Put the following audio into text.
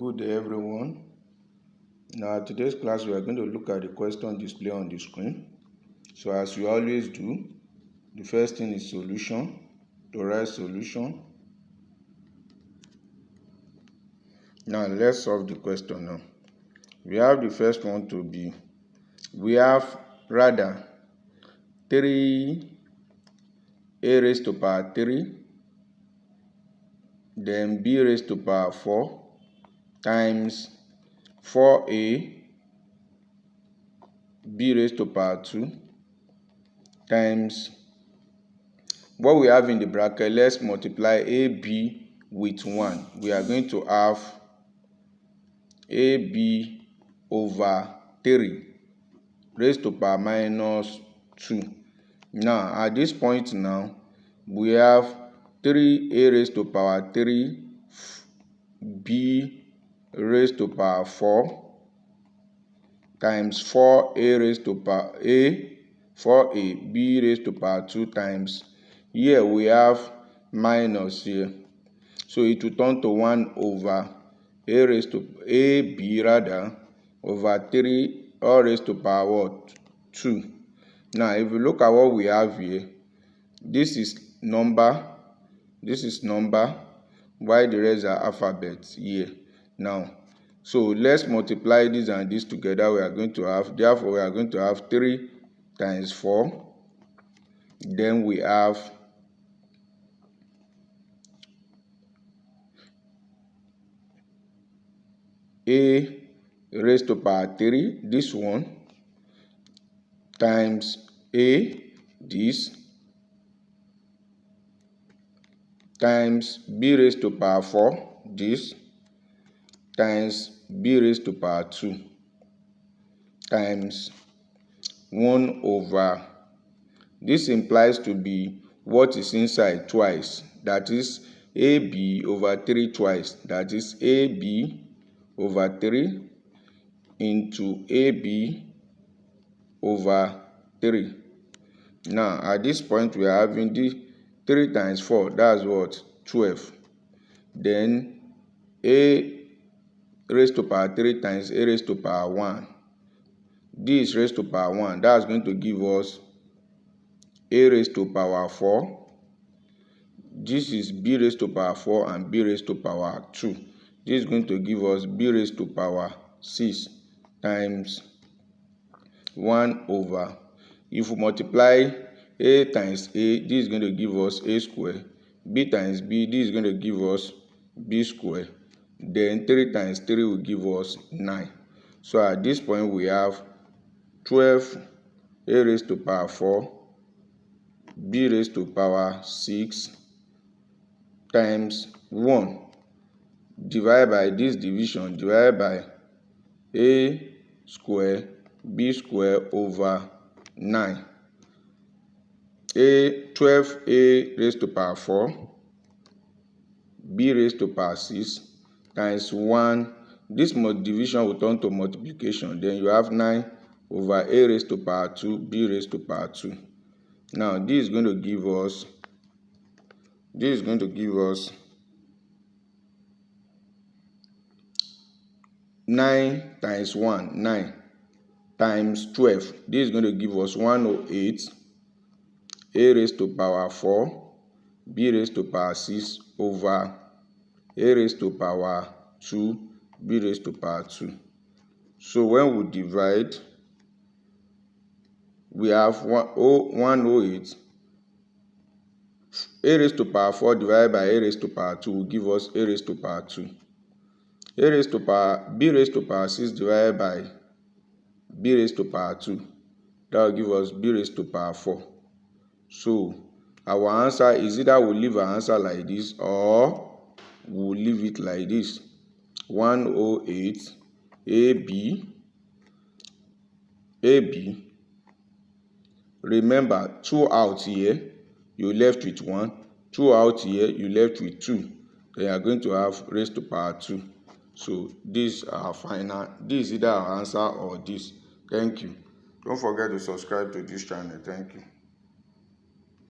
Good day, everyone. Now, today's class, we are going to look at the question displayed on the screen. So, as we always do, the first thing is solution. To write solution. Now, let's solve the question now. We have the first one to be, we have rather 3a raised to power 3, then b raised to power 4 times 4a b raised to power 2 times what we have in the bracket. Let's multiply ab with 1. We are going to have ab over 3 raised to power minus 2. Now, at this point now, we have 3a raised to power 3 b raised to power 4 times 4a raised to power 4a b raised to power 2 times, here we have minus here, so it will turn to 1 over a raised to ab rather over 3 all raised to power what? 2. Now, if you look at what we have here, this is number, while the rest are alphabets here. Now, so let's multiply this and this together. We are going to have, therefore, we are going to have 3 times 4. Then we have a raised to power 3, this one, times a, this, times b raised to power 4, this, times b raised to power 2 times 1 over, this implies to be what is inside twice, that is ab over 3 twice, that is ab over 3 into ab over 3. Now, at this point, we are having the 3 times 4, that's what? 12. Then a raised to power 3 times a raised to power 1. This raised to power 1, that's going to give us a raised to power 4. This is b raised to power 4 and b raised to power 2. This is going to give us b raised to power 6 times 1 over, if we multiply a times a, this is going to give us a square, b times b, this is going to give us b square, then 3 times 3 will give us 9. So at this point, we have 12 a raised to power 4 b raised to power 6 times 1 divided by this division, divided by a square b square over 9. 12a raised to power 4 b raised to power 6 times 1. This division will turn to multiplication. Then you have 9 over a raised to power 2 b raised to power 2. Now, this is going to give us 9 times 1, 9 times 12. This is going to give us 108 a raised to power 4 b raised to power 6 over a raised to power 2 b raised to power 2. So when we divide, we have 108 a raised to power 4 divided by a raised to power 2 will give us a raised to power 2. A raised to power b raised to power 6 divided by b raised to power 2, that will give us b raised to power 4. So our answer is either we'll leave our answer like this or we'll leave it like this. 108 AB. Remember, 2 out here, you left with 1. 2 out here, you left with 2. Then you are going to have raised to power 2. So this is our final. This is either our answer or this. Thank you. Don't forget to subscribe to this channel. Thank you.